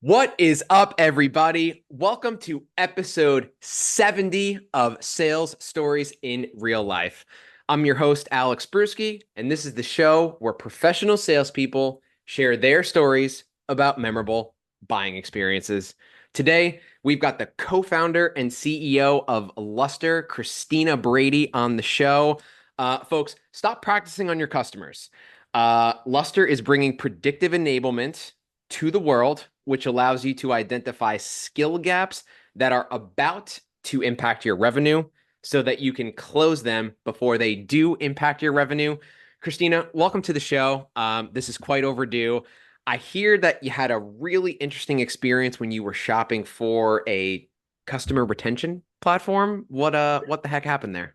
What is up, everybody? Welcome to episode 70 of Sales Stories in Real Life. I'm your host, Alex Brusky, and this is the show where professional salespeople share their stories about memorable buying experiences. Today, we've got the co-founder and CEO of Luster, Christina Brady, on the show. Folks, stop practicing on your customers. Luster is bringing predictive enablement to the world, which allows you to identify skill gaps that are about to impact your revenue so that you can close them before they do impact your revenue. Christina, welcome to the show. This is quite overdue. I hear that you had a really interesting experience when you were shopping for a customer retention platform. What the heck happened there?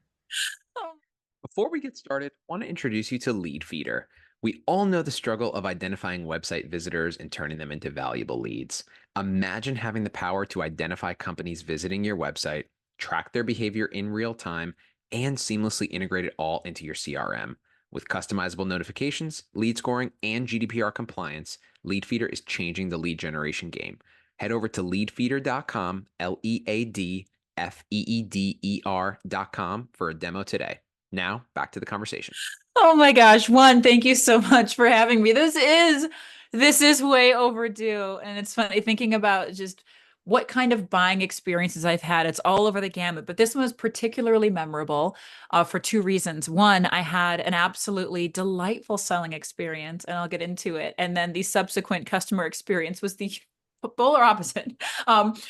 Before we get started, I want to introduce you to Leadfeeder. We all know the struggle of identifying website visitors and turning them into valuable leads. Imagine having the power to identify companies visiting your website, track their behavior in real time, and seamlessly integrate it all into your CRM. With customizable notifications, lead scoring, and GDPR compliance, Leadfeeder is changing the lead generation game. Head over to leadfeeder.com, LEADFEEDER.com for a demo today. Now, back to the conversation. Oh my gosh, thank you so much for having me. This is way overdue. And it's funny thinking about just what kind of buying experiences I've had. It's all over the gamut, but this one was particularly memorable for two reasons. One, I had an absolutely delightful selling experience, and I'll get into it. And then the subsequent customer experience was the polar opposite,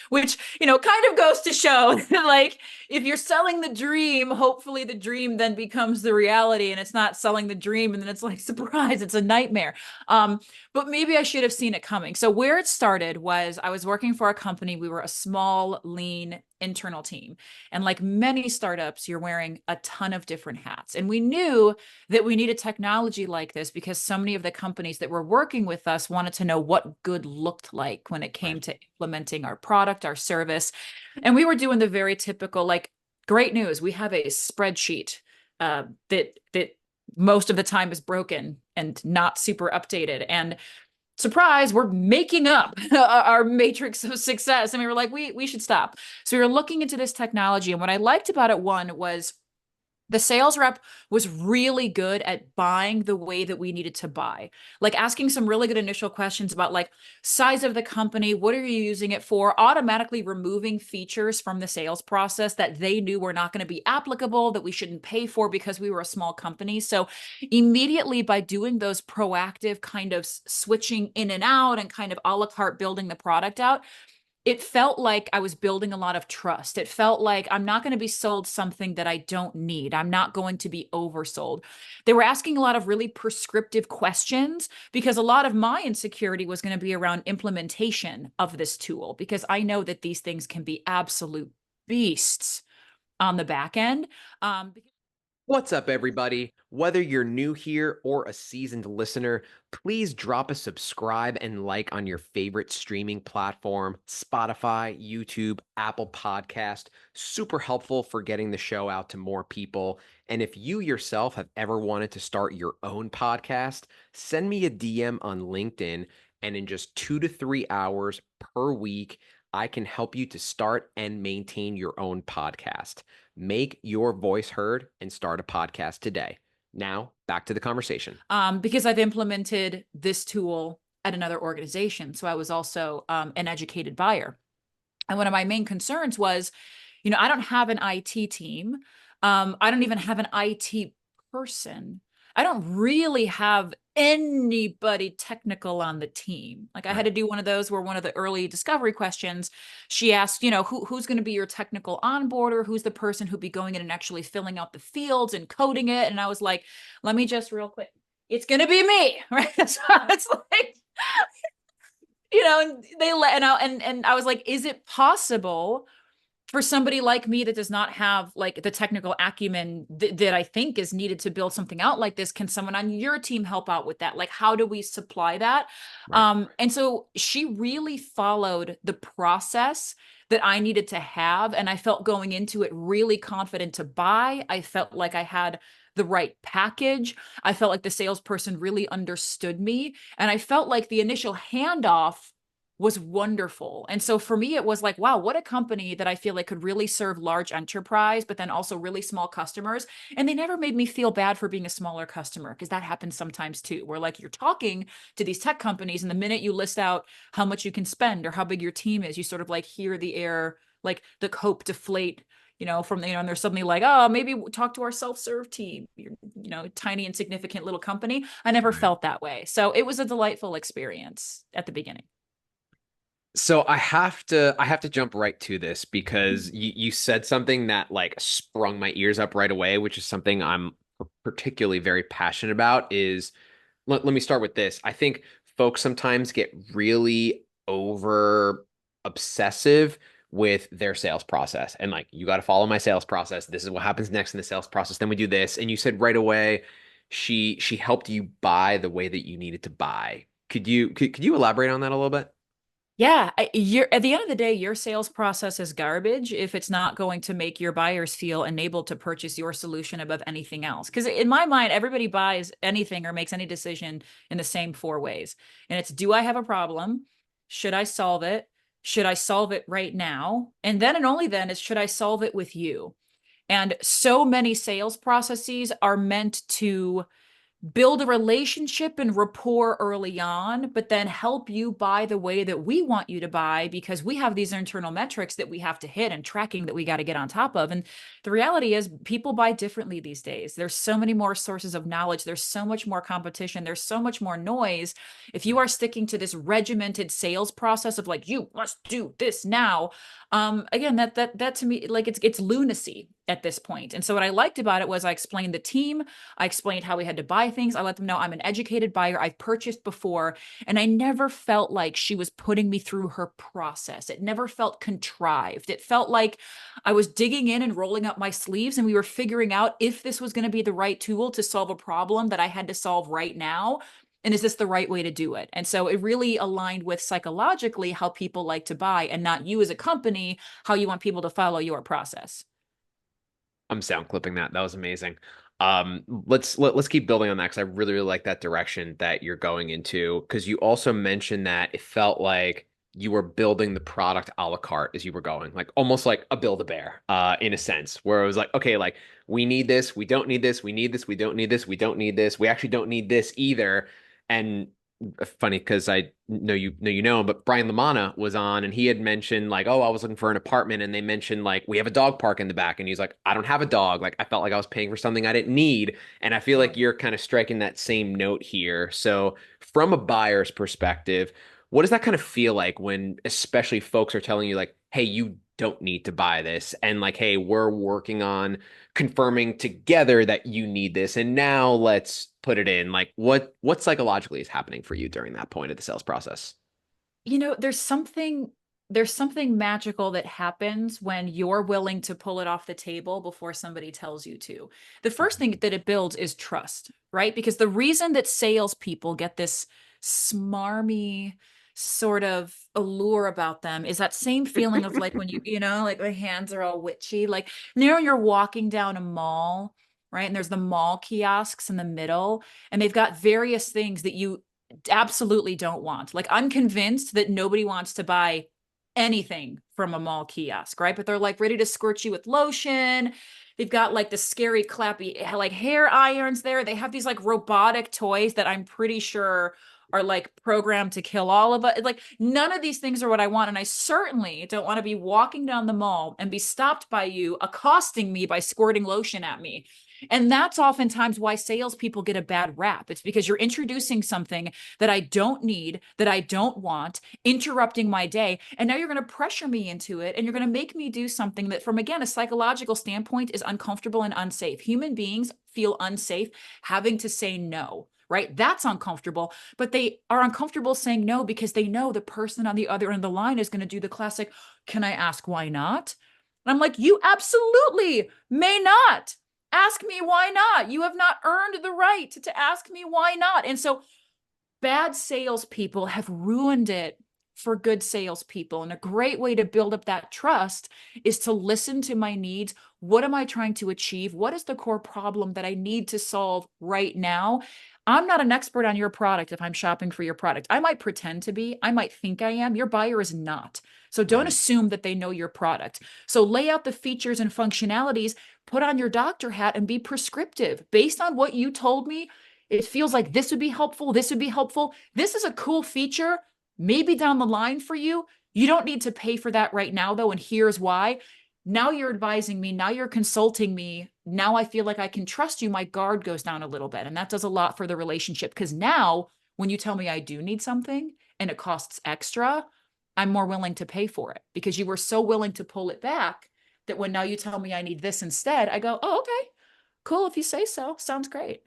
which, kind of goes to show that, like, if you're selling the dream, hopefully the dream then becomes the reality, and it's not selling the dream and then it's like, surprise, it's a nightmare. But maybe I should have seen it coming. So where it started was I was working for a company. We were a small, lean internal team. And like many startups, you're wearing a ton of different hats. And we knew that we needed technology like this because so many of the companies that were working with us wanted to know what good looked like when it came Right. to implementing our product, our service. And we were doing the very typical, like, great news, we have a spreadsheet that most of the time is broken and not super updated. And surprise, we're making up our matrix of success. And we were like, we should stop. So we were looking into this technology. And what I liked about it, one, was the sales rep was really good at buying the way that we needed to buy, like asking some really good initial questions about, like, size of the company, what are you using it for, automatically removing features from the sales process that they knew were not going to be applicable, that we shouldn't pay for because we were a small company. So immediately, by doing those proactive kind of switching in and out and kind of a la carte building the product out, it felt like I was building a lot of trust. It felt like I'm not going to be sold something that I don't need. I'm not going to be oversold. They were asking a lot of really prescriptive questions because a lot of my insecurity was going to be around implementation of this tool, because I know that these things can be absolute beasts on the back end. What's up, everybody? Whether you're new here or a seasoned listener, please drop a subscribe and like on your favorite streaming platform: Spotify, YouTube, Apple Podcast. Super helpful for getting the show out to more people. And if you yourself have ever wanted to start your own podcast, send me a DM on LinkedIn, and in just 2 to 3 hours per week, I can help you to start and maintain your own podcast. Make your voice heard and start a podcast today. Now, back to the conversation. Because I've implemented this tool at another organization. So I was also an educated buyer. And one of my main concerns was, I don't have an IT team. I don't even have an IT person. I don't really have anybody technical on the team. Like, I had Right. to do one of those where one of the early discovery questions, she asked, who's going to be your technical onboarder? Who's the person who'd be going in and actually filling out the fields and coding it? And I was like, let me just real quick, it's going to be me, right? So it's like, and they let, and I was like, is it possible for somebody like me that does not have, like, the technical acumen that I think is needed to build something out like this? Can someone on your team help out with that? Like, how do we supply that? Right. And so she really followed the process that I needed to have. And I felt going into it really confident to buy. I felt like I had the right package. I felt like the salesperson really understood me. And I felt like the initial handoff was wonderful. And so for me, it was like, wow, what a company that I feel like could really serve large enterprise, but then also really small customers. And they never made me feel bad for being a smaller customer, because that happens sometimes too, where like you're talking to these tech companies, and the minute you list out how much you can spend or how big your team is, you sort of like hear the air, like the cope deflate, from and they're suddenly like, oh, maybe talk to our self-serve team. You're, tiny, insignificant little company. I never Right. felt that way. So it was a delightful experience at the beginning. So I have to jump right to this because you said something that like sprung my ears up right away, which is something I'm particularly very passionate about is let me start with this. I think folks sometimes get really over obsessive with their sales process and like you got to follow my sales process. This is what happens next in the sales process. Then we do this. And you said right away she helped you buy the way that you needed to buy. Could you elaborate on that a little bit? Yeah, you're at the end of the day, your sales process is garbage if it's not going to make your buyers feel enabled to purchase your solution above anything else. Because in my mind, everybody buys anything or makes any decision in the same four ways. And it's, do I have a problem? Should I solve it? Should I solve it right now? And then and only then is, should I solve it with you? And so many sales processes are meant to build a relationship and rapport early on, but then help you buy the way that we want you to buy, because we have these internal metrics that we have to hit and tracking that we got to get on top of. And the reality is, people buy differently these days. There's so many more sources of knowledge. There's so much more competition. There's so much more noise. If you are sticking to this regimented sales process of like, you must do this now, again, that to me, like it's lunacy at this point. And so what I liked about it was I explained the team, I explained how we had to buy things. I let them know I'm an educated buyer. I've purchased before. And I never felt like she was putting me through her process. It never felt contrived. It felt like I was digging in and rolling up my sleeves, and we were figuring out if this was going to be the right tool to solve a problem that I had to solve right now. And is this the right way to do it? And so it really aligned with psychologically how people like to buy, and not you as a company, how you want people to follow your process. I'm sound clipping that. That was amazing. Let's keep building on that because I really, really like that direction that you're going into. Because you also mentioned that it felt like you were building the product a la carte as you were going, like almost like a Build-A-Bear, in a sense, where it was like, okay, like we need this, we don't need this, we need this, we don't need this, we don't need this, we actually don't need this either. And funny because I know him, but Brian Lamana was on and he had mentioned like, oh, I was looking for an apartment and they mentioned like we have a dog park in the back and he's like, I don't have a dog. Like I felt like I was paying for something I didn't need. And I feel like you're kind of striking that same note here. So from a buyer's perspective, what does that kind of feel like when especially folks are telling you like, hey, you don't need to buy this and like, hey, we're working on confirming together that you need this and now let's put it in like what psychologically is happening for you during that point of the sales process. There's something magical that happens when you're willing to pull it off the table before somebody tells you to. The first thing that it builds is trust, right? Because the reason that salespeople get this smarmy sort of allure about them is that same feeling of like when like the hands are all witchy. Like, you're walking down a mall, right? And there's the mall kiosks in the middle, and they've got various things that you absolutely don't want. Like, I'm convinced that nobody wants to buy anything from a mall kiosk, right? But they're like ready to squirt you with lotion. They've got like the scary clappy like hair irons there. They have these like robotic toys that I'm pretty sure are like programmed to kill all of us. Like, none of these things are what I want. And I certainly don't want to be walking down the mall and be stopped by you accosting me by squirting lotion at me. And that's oftentimes why salespeople get a bad rap. It's because you're introducing something that I don't need, that I don't want, interrupting my day. And now you're going to pressure me into it. And you're going to make me do something that, from again, a psychological standpoint, is uncomfortable and unsafe. Human beings feel unsafe having to say no. Right? That's uncomfortable, but they are uncomfortable saying no because they know the person on the other end of the line is going to do the classic, can I ask why not? And I'm like, you absolutely may not. Ask me why not. You have not earned the right to ask me why not. And so bad salespeople have ruined it for good salespeople. And a great way to build up that trust is to listen to my needs. What am I trying to achieve? What is the core problem that I need to solve right now? I'm not an expert on your product if I'm shopping for your product. I might pretend to be, I might think I am. Your buyer is not. So don't Right. assume that they know your product. So lay out the features and functionalities, put on your doctor hat, and be prescriptive. Based on what you told me, it feels like this would be helpful. This would be helpful. This is a cool feature, maybe down the line for you. You don't need to pay for that right now, though. And here's why. Now you're advising me. Now you're consulting me. Now I feel like I can trust you. My guard goes down a little bit. And that does a lot for the relationship. Because now when you tell me I do need something and it costs extra, I'm more willing to pay for it because you were so willing to pull it back that when now you tell me I need this instead, I go, oh, okay, cool. If you say so, sounds great.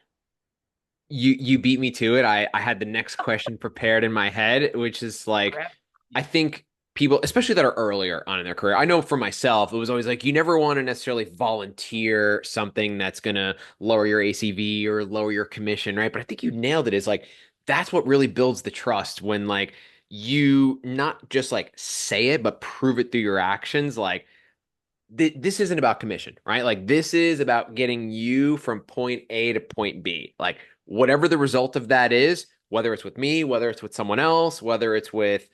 You beat me to it. I had the next question prepared in my head, which is like, Crap. I think people, especially that are earlier on in their career, I know for myself, it was always like you never want to necessarily volunteer something that's gonna lower your ACV or lower your commission, right? But I think you nailed it. Is like that's what really builds the trust when like you not just like say it, but prove it through your actions. Like this isn't about commission, right? Like this is about getting you from point A to point B. Like whatever the result of that is, whether it's with me, whether it's with someone else, whether it's with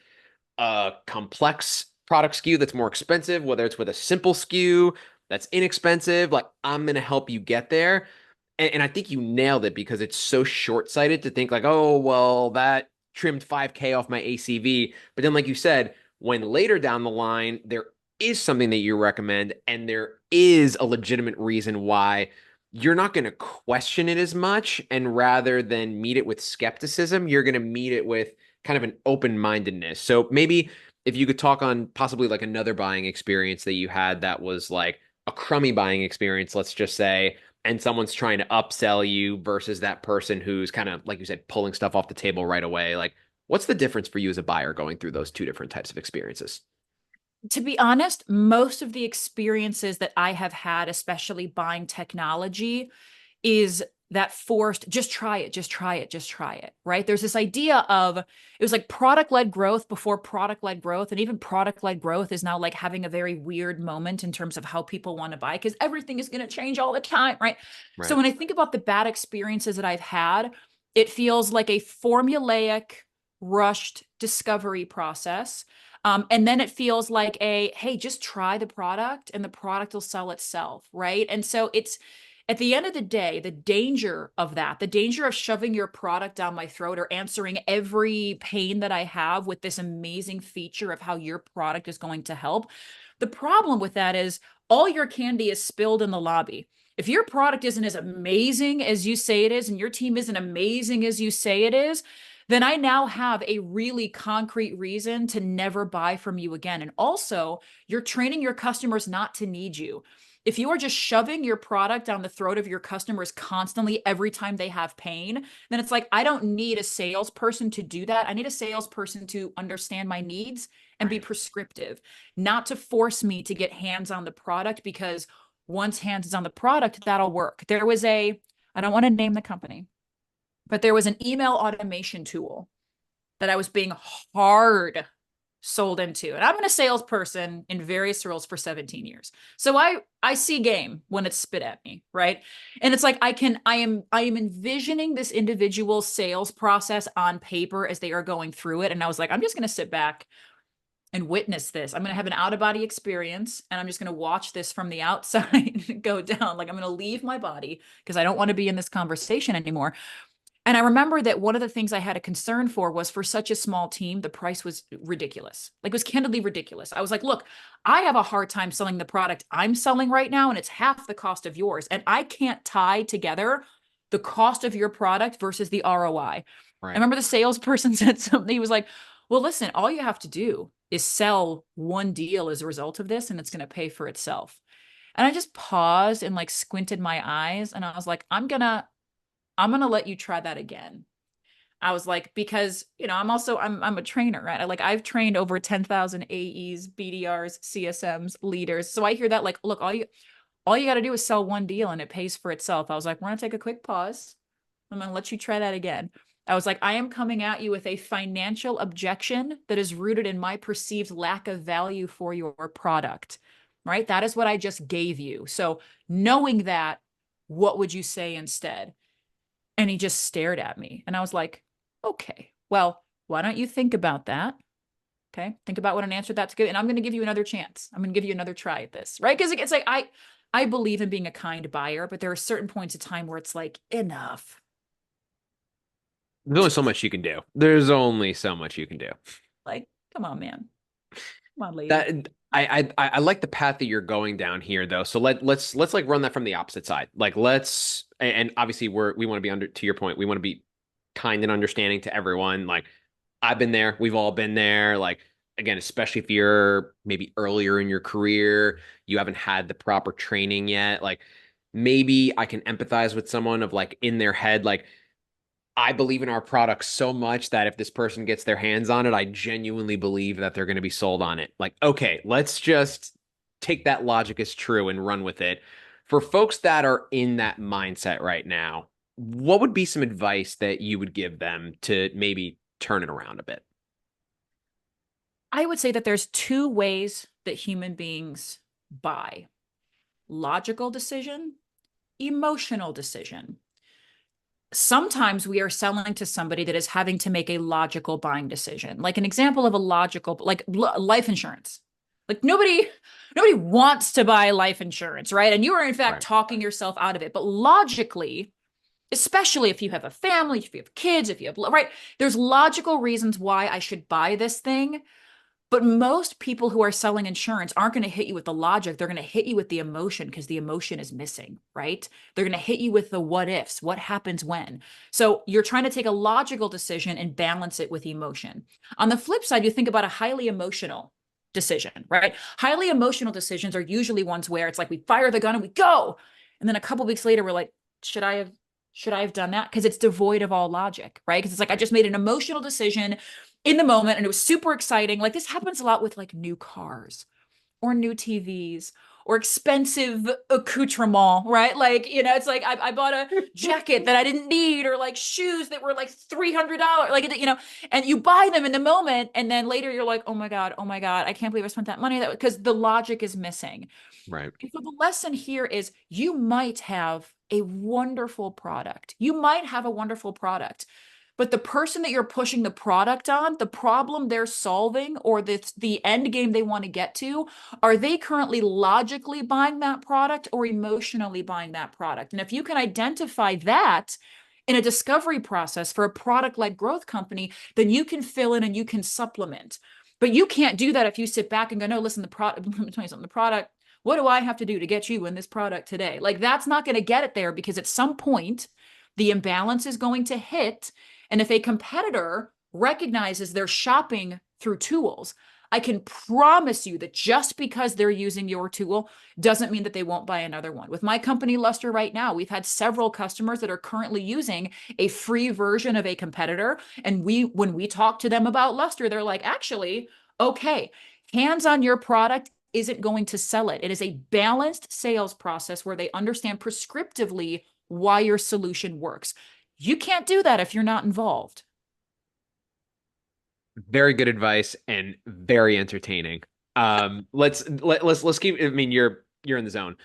a complex product SKU that's more expensive, whether it's with a simple SKU that's inexpensive, like I'm going to help you get there. And I think you nailed it because it's so short-sighted to think like, oh, well, that trimmed 5K off my ACV. But then, like you said, when later down the line, there is something that you recommend and there is a legitimate reason why you're not going to question it as much. And rather than meet it with skepticism, you're going to meet it with kind of an open-mindedness. So maybe if you could talk on possibly like another buying experience that you had that was like a crummy buying experience, let's just say, and someone's trying to upsell you versus that person who's kind of, like you said, pulling stuff off the table right away. Like, what's the difference for you as a buyer going through those two different types of experiences? To be honest, most of the experiences that I have had, especially buying technology, is that forced, just try it, just try it, just try it, right? There's this idea of it was like product-led growth before product-led growth. And even product-led growth is now like having a very weird moment in terms of how people want to buy because everything is going to change all the time, right? So Right. when I think about the bad experiences that I've had, it feels like a formulaic, rushed discovery process. And then it feels like a, hey, just try the product and the product will sell itself, right? And so it's at the end of the day, the danger of that, the danger of shoving your product down my throat or answering every pain that I have with this amazing feature of how your product is going to help. The problem with that is all your candy is spilled in the lobby. If your product isn't as amazing as you say it is, and your team isn't amazing as you say it is, then I now have a really concrete reason to never buy from you again. And also, you're training your customers not to need you. If you are just shoving your product down the throat of your customers constantly every time they have pain, then it's like, I don't need a salesperson to do that. I need a salesperson to understand my needs and be Right. prescriptive, not to force me to get hands on the product because once hands is on the product, that'll work. There was I don't want to name the company, but there was an email automation tool that I was being hard sold into. And I've been a salesperson in various roles for 17 years. So I see game when it's spit at me, right? And it's like I am envisioning this individual sales process on paper as they are going through it. And I was like, I'm just going to sit back and witness this. I'm going to have an out of body experience and I'm just going to watch this from the outside go down. Like I'm going to leave my body because I don't want to be in this conversation anymore. And I remember that one of the things I had a concern for was for such a small team, the price was ridiculous. Like it was candidly ridiculous. I was like, look, I have a hard time selling the product I'm selling right now, and it's half the cost of yours. And I can't tie together the cost of your product versus the ROI. I Right. remember the salesperson said something. He was like, well, listen, all you have to do is sell one deal as a result of this, and it's going to pay for itself. And I just paused and like squinted my eyes, and I was like, I'm gonna let you try that again. I was like, because I'm a trainer, right? I've trained over 10,000 AEs, BDRs, CSMs, leaders. So I hear that like, look, all you got to do is sell one deal and it pays for itself. I was like, we're gonna take a quick pause. I'm gonna let you try that again. I was like, I am coming at you with a financial objection that is rooted in my perceived lack of value for your product, right? That is what I just gave you. So knowing that, what would you say instead? And he just stared at me. And I was like, okay, well, why don't you think about that? Okay. Think about what an answer that's good. And I'm going to give you another chance. I'm going to give you another try at this. Right. Because it's like, I believe in being a kind buyer, but there are certain points of time where it's like, enough. There's only so much you can do. There's only so much you can do. Like, come on, man. Come on, lady. That I like the path that you're going down here though. So let's like run that from the opposite side. Like let's and obviously we want to be under to your point, we want to be kind and understanding to everyone. Like I've been there, we've all been there. Like again, especially if you're maybe earlier in your career, you haven't had the proper training yet. Like maybe I can empathize with someone of like in their head, like I believe in our product so much that if this person gets their hands on it, I genuinely believe that they're going to be sold on it. Like, okay, let's just take that logic as true and run with it. For folks that are in that mindset right now, what would be some advice that you would give them to maybe turn it around a bit? I would say that there's two ways that human beings buy: logical decision, emotional decision. Sometimes we are selling to somebody that is having to make a logical buying decision. Like an example of a logical, like life insurance. Like nobody wants to buy life insurance, right? And you are in fact Right. talking yourself out of it. But logically, especially if you have a family, if you have kids, if you have, right, there's logical reasons why I should buy this thing. But most people who are selling insurance aren't going to hit you with the logic. They're going to hit you with the emotion because the emotion is missing, right? They're going to hit you with the what ifs, what happens when. So you're trying to take a logical decision and balance it with emotion. On the flip side, you think about a highly emotional decision, right? Highly emotional decisions are usually ones where it's like we fire the gun and we go. And then a couple weeks later, we're like, should I have should I have done that? Because it's devoid of all logic, right? Because it's like I Right. just made an emotional decision in the moment and it was super exciting. Like this happens a lot with like new cars or new TVs or expensive accoutrement, right? Like, it's like I bought a jacket that I didn't need or like shoes that were like $300, like, and you buy them in the moment. And then later you're like, oh my God, I can't believe I spent that money because the logic is missing. Right. So the lesson here is you might have a wonderful product. You might have a wonderful product, but the person that you're pushing the product on, the problem they're solving, or the end game they want to get to, are they currently logically buying that product or emotionally buying that product? And if you can identify that in a discovery process for a product-led growth company, then you can fill in and you can supplement. But you can't do that if you sit back and go, no, listen, the product, let me tell you something, the product, what do I have to do to get you in this product today? Like that's not going to get it there because at some point the imbalance is going to hit. And if a competitor recognizes they're shopping through tools, I can promise you that just because they're using your tool doesn't mean that they won't buy another one. With my company, Luster, right now, we've had several customers that are currently using a free version of a competitor. And when we talk to them about Luster, they're like, actually, okay, hands on your product isn't going to sell it. It is a balanced sales process where they understand prescriptively why your solution works. You can't do that if you're not involved. Very good advice and very entertaining. Let's keep. I mean, you're in the zone.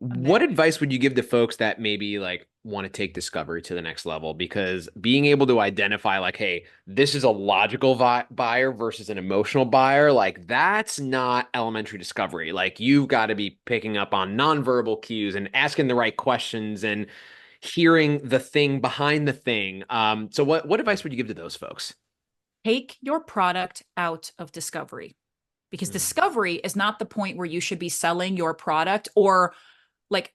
I'm What there. advice would you give to folks that maybe like want to take discovery to the next level? Because being able to identify like, hey, this is a logical buyer versus an emotional buyer, like that's not elementary discovery. Like you've got to be picking up on nonverbal cues and asking the right questions and hearing the thing behind the thing. So what advice would you give to those folks? Take your product out of discovery because Mm. discovery is not the point where you should be selling your product or like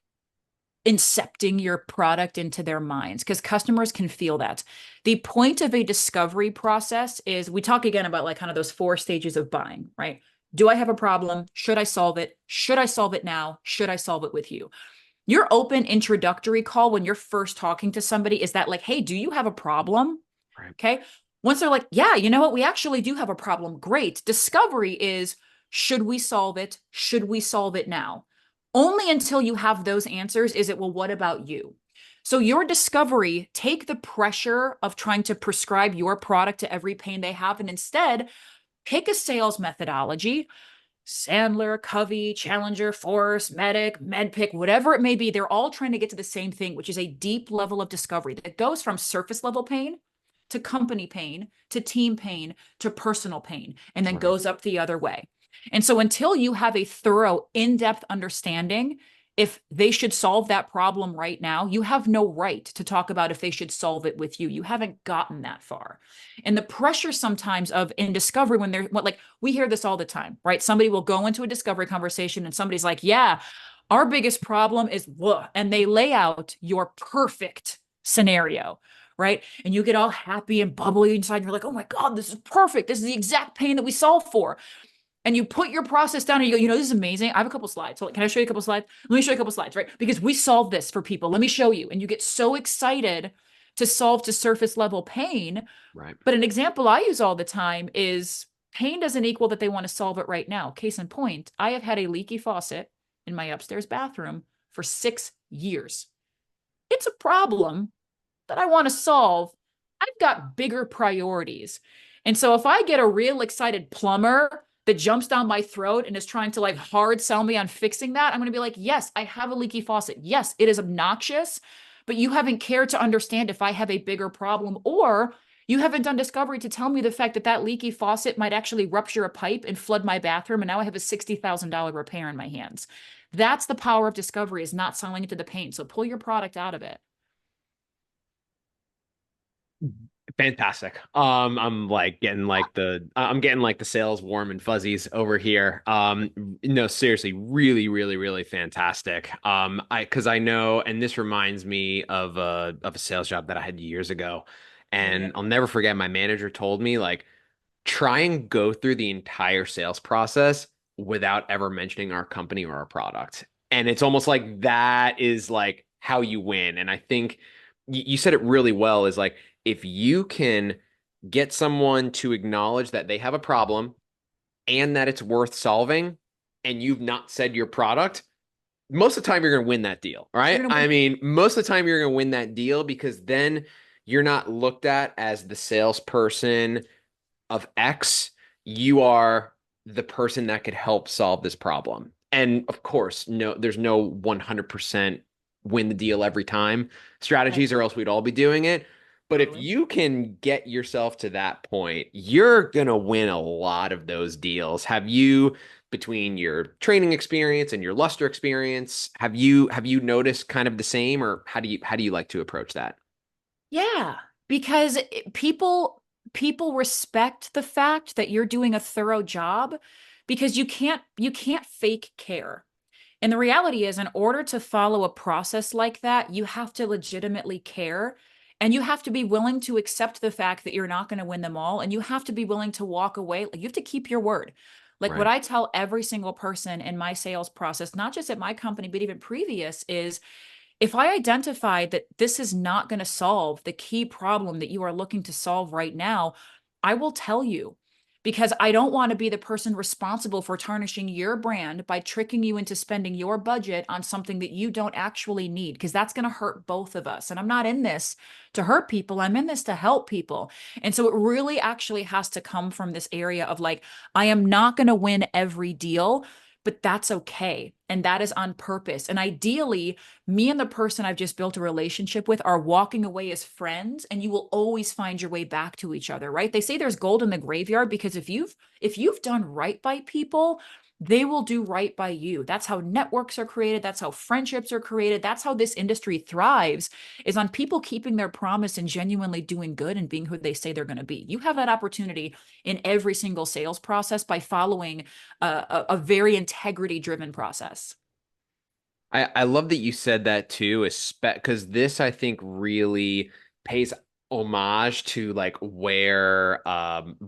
incepting your product into their minds because customers can feel that. The point of a discovery process is we talk again about like kind of those four stages of buying, right? Do I have a problem? Should I solve it? Should I solve it now? Should I solve it with you? Your open introductory call when you're first talking to somebody is that like, hey, do you have a problem? Right. Okay. Once they're like, yeah, you know what? We actually do have a problem. Great. Discovery is, should we solve it? Should we solve it now? Only until you have those answers is it, well, what about you? So your discovery, take the pressure of trying to prescribe your product to every pain they have, and instead pick a sales methodology. Sandler, Covey, Challenger, Force, Medic, MedPick, whatever it may be, they're all trying to get to the same thing, which is a deep level of discovery that goes from surface level pain to company pain to team pain to personal pain, and then Right. goes up the other way. And so until you have a thorough, in-depth understanding if they should solve that problem right now, you have no right to talk about if they should solve it with you. You haven't gotten that far. And the pressure sometimes of in discovery when they're what like we hear this all the time, right? Somebody will go into a discovery conversation and somebody's like, yeah, our biggest problem is blah, and they lay out your perfect scenario, right? And you get all happy and bubbly inside. And you're like, oh my God, this is perfect. This is the exact pain that we solve for. And you put your process down and you go, this is amazing. I have a couple slides. So can I show you a couple slides? Let me show you a couple slides, right? Because we solved this for people. Let me show you. And you get so excited to solve to surface level pain. Right. But an example I use all the time is pain doesn't equal that they want to solve it right now. Case in point, I have had a leaky faucet in my upstairs bathroom for 6 years. It's a problem that I want to solve. I've got bigger priorities. And so if I get a real excited plumber that jumps down my throat and is trying to like hard sell me on fixing that, I'm going to be like, yes, I have a leaky faucet. Yes, it is obnoxious, but you haven't cared to understand if I have a bigger problem, or you haven't done discovery to tell me the fact that that leaky faucet might actually rupture a pipe and flood my bathroom. And now I have a $60,000 repair in my hands. That's the power of discovery, is not selling it to the pain. So pull your product out of it. Fantastic. I'm getting like the sales warm and fuzzies over here. No, seriously, really, really, really fantastic. Because I know, and this reminds me of a sales job that I had years ago, Yeah. and I'll never forget. My manager told me like try and go through the entire sales process without ever mentioning our company or our product. And it's almost like that is like how you win. And I think you said it really well is like if you can get someone to acknowledge that they have a problem and that it's worth solving, and you've not said your product, most of the time you're going to win that deal, You're right? gonna I win. mean, most of the time you're going to win that deal because then you're not looked at as the salesperson of X, you are the person that could help solve this problem. And of course, no, there's no 100% win the deal every time Right. strategies, or else we'd all be doing it. But if Totally. you can get yourself to that point, you're going to win a lot of those deals. Have you, between your training experience and your luster experience, have you noticed kind of the same, or how do you like to approach that? Yeah, because people respect the fact that you're doing a thorough job, because you can't fake care. And the reality is, in order to follow a process like that, you have to legitimately care, and you have to be willing to accept the fact that you're not going to win them all, and you have to be willing to walk away. Like, you have to keep your word. Like what Right. I tell every single person in my sales process, not just at my company, but even previous, is if I identify that this is not going to solve the key problem that you are looking to solve right now, I will tell you, because I don't want to be the person responsible for tarnishing your brand by tricking you into spending your budget on something that you don't actually need, because that's going to hurt both of us. And I'm not in this to hurt people, I'm in this to help people. And so it really actually has to come from this area of like, I am not going to win every deal, but that's okay. And that is on purpose. And ideally, me and the person I've just built a relationship with are walking away as friends, and you will always find your way back to each other, right? They say there's gold in the graveyard, because if you've done right by people, they will do right by you. That's how networks are created, that's how friendships are created, that's how this industry thrives, is on people keeping their promise and genuinely doing good and being who they say they're going to be. You have that opportunity in every single sales process by following a very integrity driven process. I love that you said that too, because this I think really pays homage to like where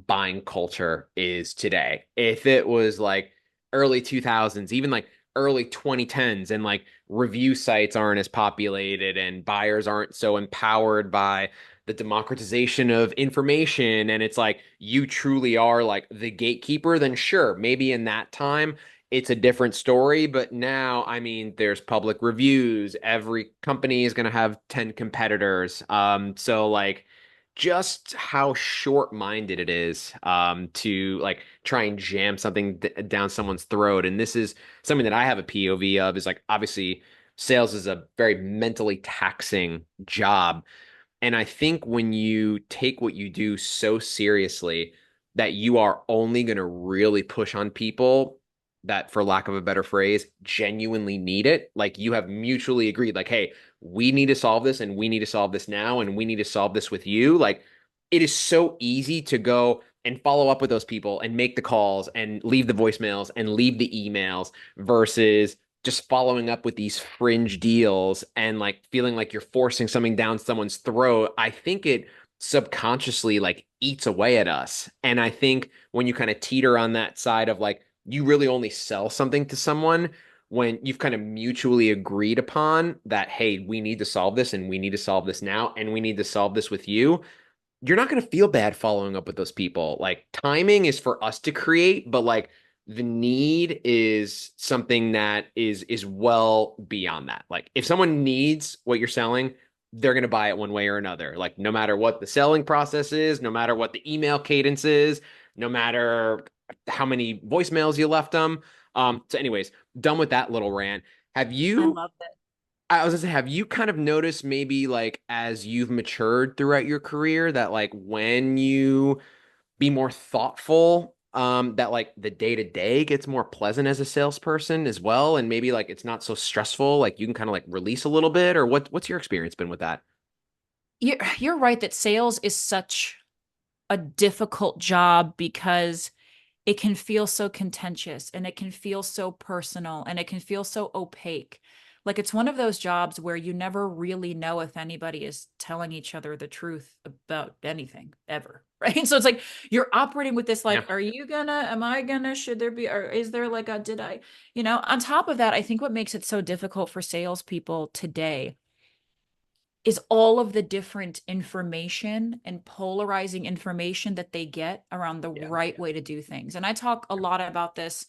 buying culture is today. If it was like early 2000s, even like early 2010s, and like review sites aren't as populated and buyers aren't so empowered by the democratization of information, and it's like you truly are like the gatekeeper, then sure, maybe in that time it's a different story. But now, I mean, there's public reviews. Every company is going to have 10 competitors. So like just how short-minded it is to like try and jam something down someone's throat. And this is something that I have a POV of is like obviously sales is a very mentally taxing job. And I think when you take what you do so seriously that you are only going to really push on people that, for lack of a better phrase, genuinely need it, like you have mutually agreed, like, hey, we need to solve this and we need to solve this now and we need to solve this with you. Like, it is so easy to go and follow up with those people and make the calls and leave the voicemails and leave the emails versus just following up with these fringe deals and like feeling like you're forcing something down someone's throat. I think it subconsciously like eats away at us. And I think when you kind of teeter on that side of like you really only sell something to someone when you've kind of mutually agreed upon that, hey, we need to solve this and we need to solve this now and we need to solve this with you, you're not going to feel bad following up with those people. Like timing is for us to create, but like the need is something that is well beyond that. Like if someone needs what you're selling, they're going to buy it one way or another. Like no matter what the selling process is, no matter what the email cadence is, no matter how many voicemails you left them. So anyways, done with that little rant. Have I you love it. I was gonna say, have you kind of noticed maybe like as you've matured throughout your career that like when you be more thoughtful, that like the day to day gets more pleasant as a salesperson as well, and maybe like it's not so stressful, like you can kind of like release a little bit, or what's your experience been with that? You're right that sales is such a difficult job because it can feel so contentious and it can feel so personal and it can feel so opaque. Like it's one of those jobs where you never really know if anybody is telling each other the truth about anything ever. Right. So it's like you're operating with this, Yeah. like, are you gonna, am I gonna, should there be, or is there like a, did I, on top of that, I think what makes it so difficult for salespeople today is all of the different information and polarizing information that they get around the Yeah. right way to do things. And I talk a lot about this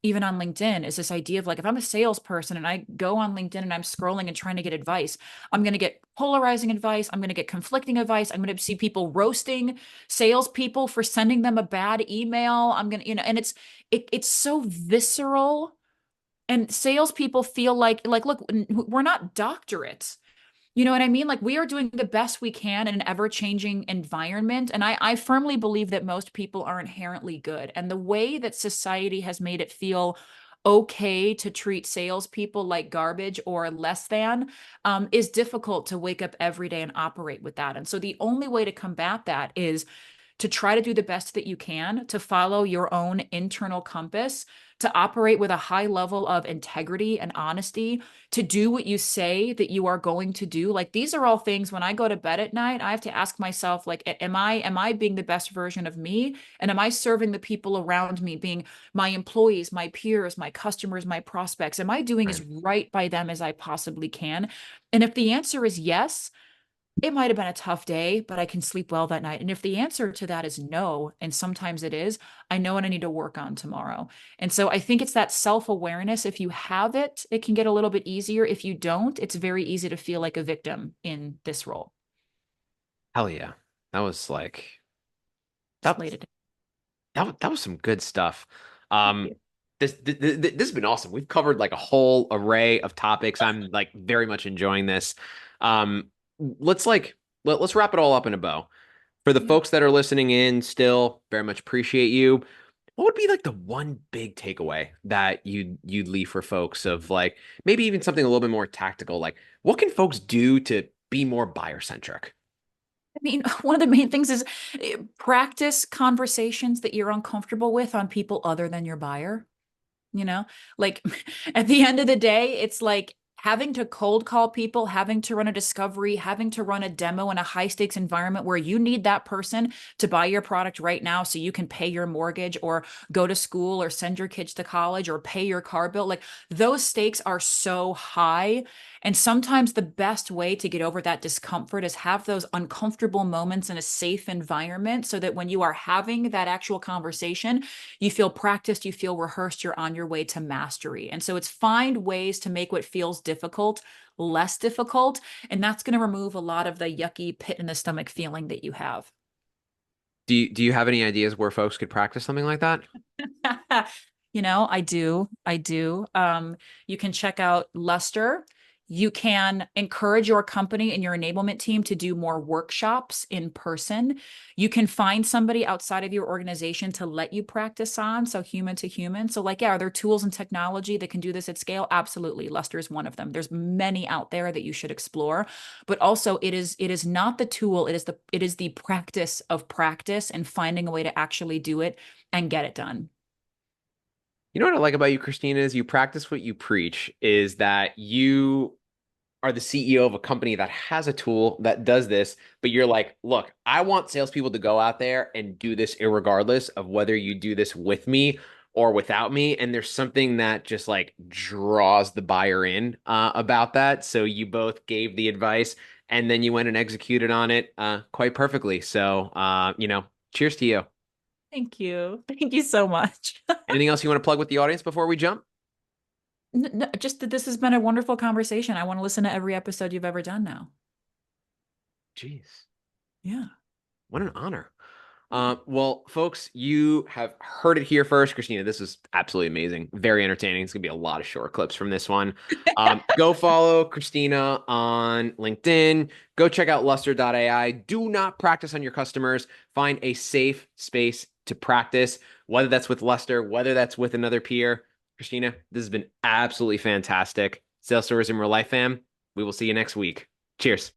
even on LinkedIn, is this idea of like, if I'm a salesperson and I go on LinkedIn and I'm scrolling and trying to get advice, I'm going to get polarizing advice. I'm going to get conflicting advice. I'm going to see people roasting salespeople for sending them a bad email. I'm going to, and it's so visceral. And salespeople feel like, look, we're not doctorates. You know what I mean? Like we are doing the best we can in an ever-changing environment. And I firmly believe that most people are inherently good. And the way that society has made it feel okay to treat salespeople like garbage or less than is difficult to wake up every day and operate with that. And so the only way to combat that is to try to do the best that you can, to follow your own internal compass, to operate with a high level of integrity and honesty, to do what you say that you are going to do. Like these are all things when I go to bed at night, I have to ask myself, like, am I being the best version of me? And am I serving the people around me, being my employees, my peers, my customers, my prospects? Am I doing as Right. right by them as I possibly can? And if the answer is yes, it might have been a tough day, but I can sleep well that night. And if the answer to that is no, and sometimes it is, I know what I need to work on tomorrow. And so I think it's that self-awareness. If you have it, it can get a little bit easier. If you don't, it's very easy to feel like a victim in this role. Hell yeah. That was like Just that laid it. that was some good stuff. Thank Um, you. this has been awesome. We've covered like a whole array of topics. I'm like very much enjoying this. Let's like let's wrap it all up in a bow. For the Yeah. folks that are listening in, still very much appreciate you. What would be like the one big takeaway that you'd leave for folks of like maybe even something a little bit more tactical? Like what can folks do to be more buyer centric? I mean, one of the main things is practice conversations that you're uncomfortable with on people other than your buyer. You know, like at the end of the day, it's like having to cold call people, having to run a discovery, having to run a demo in a high stakes environment where you need that person to buy your product right now so you can pay your mortgage or go to school or send your kids to college or pay your car bill. Like those stakes are so high. And sometimes the best way to get over that discomfort is have those uncomfortable moments in a safe environment so that when you are having that actual conversation, you feel practiced, you feel rehearsed, you're on your way to mastery. And so it's find ways to make what feels difficult less difficult. And that's going to remove a lot of the yucky pit in the stomach feeling that you have. Do you have any ideas where folks could practice something like that? I do. I do. You can check out Luster. You can encourage your company and your enablement team to do more workshops in person. You can find somebody outside of your organization to let you practice on, so human to human. So, like, yeah, are there tools and technology that can do this at scale? Absolutely. Luster is one of them. There's many out there that you should explore, but also it is not the tool. It is the practice of practice and finding a way to actually do it and get it done. You know what I like about you, Christina, is you practice what you preach, is that you are the CEO of a company that has a tool that does this, but you're like, look, I want salespeople to go out there and do this irregardless of whether you do this with me or without me. And there's something that just like draws the buyer in about that. So you both gave the advice and then you went and executed on it quite perfectly. So, cheers to you. Thank you. Thank you so much. Anything else you want to plug with the audience before we jump? No, just that this has been a wonderful conversation. I want to listen to every episode you've ever done now. Jeez. Yeah. What an honor. Well, folks, you have heard it here first. Christina, this is absolutely amazing. Very entertaining. It's going to be a lot of short clips from this one. Go follow Christina on LinkedIn. Go check out luster.ai. Do not practice on your customers. Find a safe space to practice, whether that's with Luster, whether that's with another peer. Christina, this has been absolutely fantastic. Sales Stories in Real Life, fam. We will see you next week. Cheers.